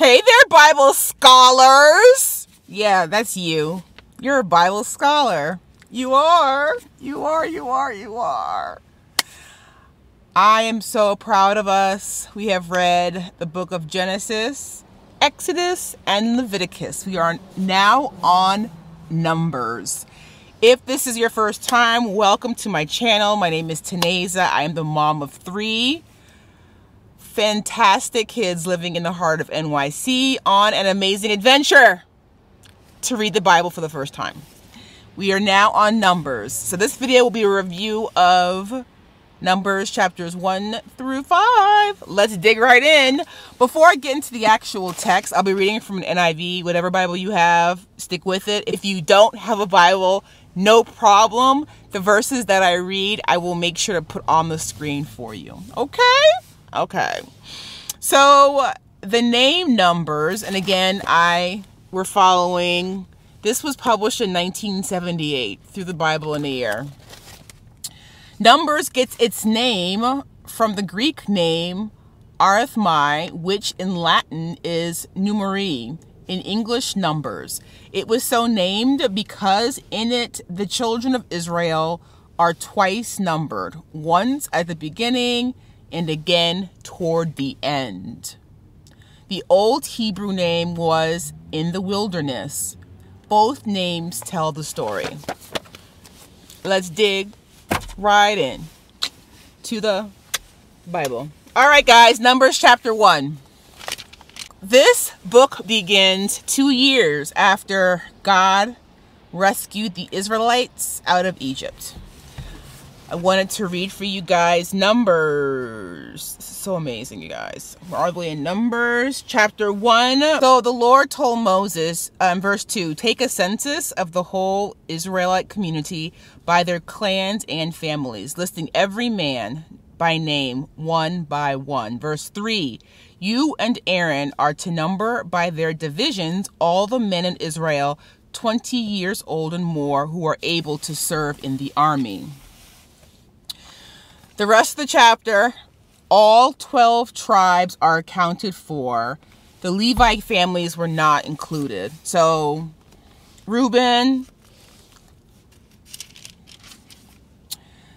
Hey there, Bible scholars. Yeah, that's you. You're a Bible scholar. You are. I am so proud of us. We have read the book of Genesis, Exodus, and Leviticus. We are now on Numbers. If this is your first time, welcome to my channel. My name is Taneza. I am the mom of 3 fantastic kids living in the heart of NYC on an amazing adventure to read the Bible for the first time. We are now on Numbers. So this video will be a review of Numbers chapters 1 through 5. Let's dig right in. Before I get into the actual text, I'll be reading from an NIV. Whatever Bible you have, stick with it. If you don't have a Bible, no problem. The verses that I read, I will make sure to put on the screen for you. Okay. So the name Numbers, and again, we're following, this was published in 1978 through the Bible in a Year. Numbers gets its name from the Greek name arithmai, which in Latin is numeri, in English numbers. It was so named because in it the children of Israel are twice numbered, once at the beginning and again toward the end. The old Hebrew name was in the wilderness. Both names tell the story. Let's dig right in to the Bible. All right, guys, Numbers chapter 1. This book begins 2 years after God rescued the Israelites out of Egypt. I wanted to read for you guys Numbers. This is so amazing, you guys. We're all the way in Numbers chapter 1. So the Lord told Moses, verse 2, take a census of the whole Israelite community by their clans and families, listing every man by name, one by one. Verse 3, you and Aaron are to number by their divisions all the men in Israel 20 years old and more who are able to serve in the army. The rest of the chapter, all 12 tribes are accounted for. The Levite families were not included. So, Reuben,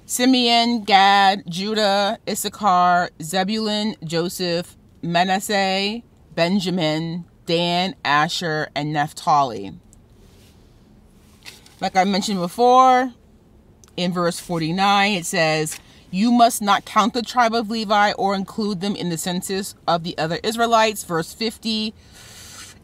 Simeon, Gad, Judah, Issachar, Zebulun, Joseph, Manasseh, Benjamin, Dan, Asher, and Naphtali. Like I mentioned before, in verse 49, it says, you must not count the tribe of Levi or include them in the census of the other Israelites. Verse 50,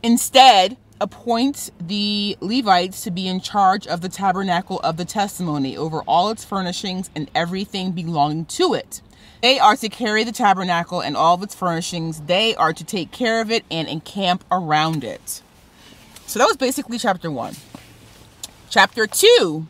instead, appoint the Levites to be in charge of the tabernacle of the testimony over all its furnishings and everything belonging to it. They are to carry the tabernacle and all of its furnishings. They are to take care of it and encamp around it. So that was basically chapter 1. Chapter 2.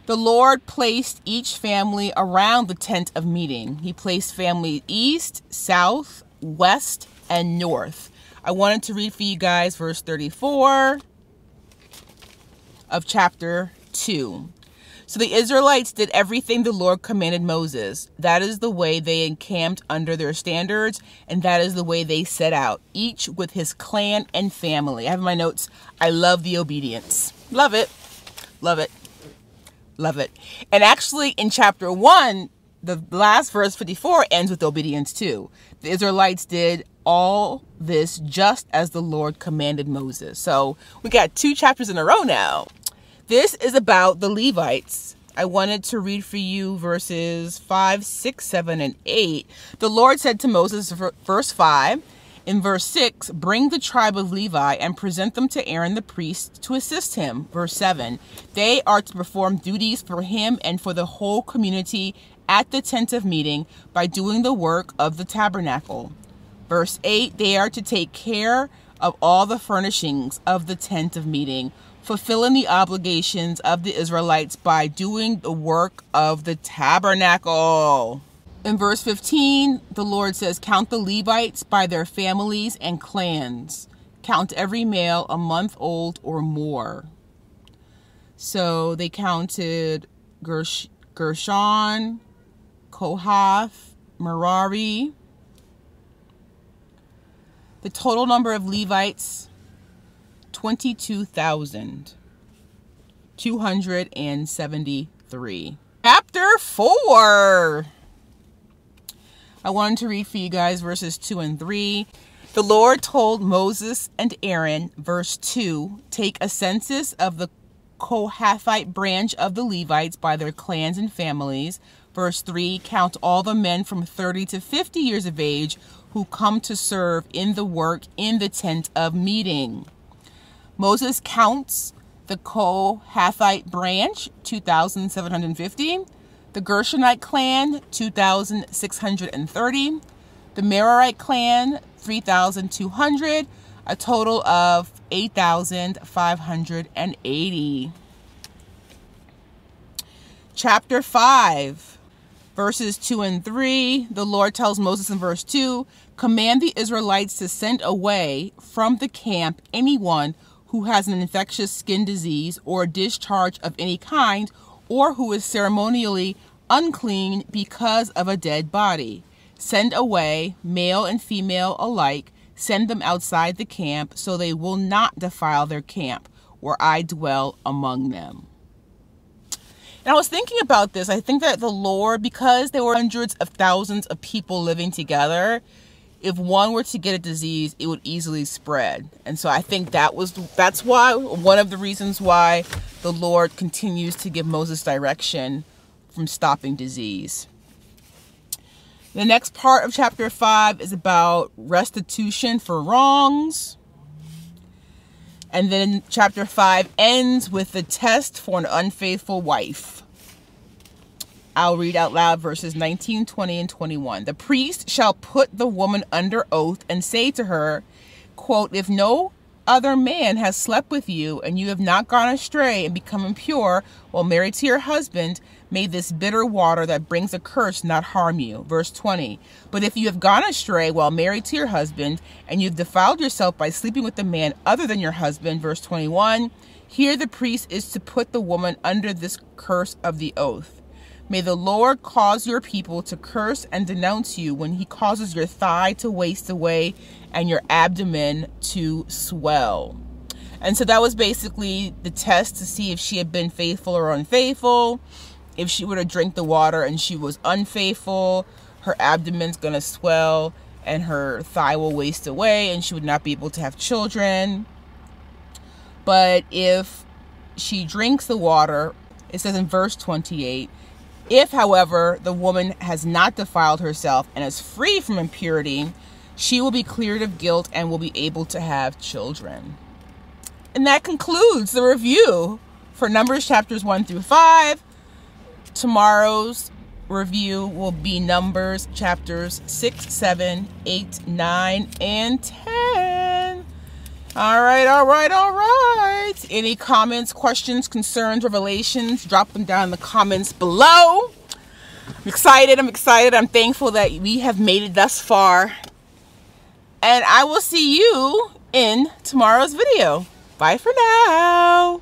The Lord placed each family around the tent of meeting. He placed family east, south, west, and north. I wanted to read for you guys verse 34 of chapter 2. So the Israelites did everything the Lord commanded Moses. That is the way they encamped under their standards, and that is the way they set out, each with his clan and family. I have in my notes, I love the obedience. Love it. Love it. Love it. And actually in chapter 1, the last verse 54 ends with obedience too. The Israelites did all this just as the Lord commanded Moses. So we got 2 chapters in a row now. This is about the Levites. I wanted to read for you verses 5, 6, 7, and 8. The Lord said to Moses, verse 5, in verse 6, bring the tribe of Levi and present them to Aaron the priest to assist him. Verse 7, they are to perform duties for him and for the whole community at the tent of meeting by doing the work of the tabernacle. Verse 8, they are to take care of all the furnishings of the tent of meeting, fulfilling the obligations of the Israelites by doing the work of the tabernacle. In verse 15, the Lord says, count the Levites by their families and clans. Count every male a month old or more. So they counted Gershon, Kohath, Merari, The total number of Levites, 22,273. Chapter 4. I wanted to read for you guys verses 2 and 3. The Lord told Moses and Aaron, verse 2, take a census of the Kohathite branch of the Levites by their clans and families. Verse 3, count all the men from 30 to 50 years of age who come to serve in the work in the tent of meeting. Moses counts the Kohathite branch, 2,750. The Gershonite clan, 2,630. The Merarite clan, 3,200. A total of 8,580. Chapter 5, verses 2 and 3. The Lord tells Moses in verse 2, command the Israelites to send away from the camp anyone who has an infectious skin disease or a discharge of any kind, or who is ceremonially unclean because of a dead body. Send away, male and female alike. Send them outside the camp, so they will not defile their camp, where I dwell among them. And I was thinking about this. I think that the Lord, because there were hundreds of thousands of people living together, if one were to get a disease, it would easily spread. And so I think that's why, one of the reasons why the Lord continues to give Moses direction from stopping disease. The next part of chapter 5 is about restitution for wrongs. And then chapter 5 ends with the test for an unfaithful wife. I'll read out loud verses 19, 20, and 21. The priest shall put the woman under oath and say to her, quote, if no other man has slept with you and you have not gone astray and become impure while married to your husband, may this bitter water that brings a curse not harm you. Verse 20. But if you have gone astray while married to your husband and you've defiled yourself by sleeping with a man other than your husband, verse 21, here the priest is to put the woman under this curse of the oath. May the Lord cause your people to curse and denounce you when he causes your thigh to waste away and your abdomen to swell. And so that was basically the test to see if she had been faithful or unfaithful. If she were to drink the water and she was unfaithful, her abdomen's going to swell and her thigh will waste away and she would not be able to have children. But if she drinks the water, it says in verse 28, if, however, the woman has not defiled herself and is free from impurity, she will be cleared of guilt and will be able to have children. And that concludes the review for Numbers chapters 1 through 5. Tomorrow's review will be Numbers chapters 6, 7, 8, 9, and 10. All right. Any comments, questions, concerns, revelations, drop them down in the comments below. I'm excited. I'm thankful that we have made it thus far. And I will see you in tomorrow's video. Bye for now.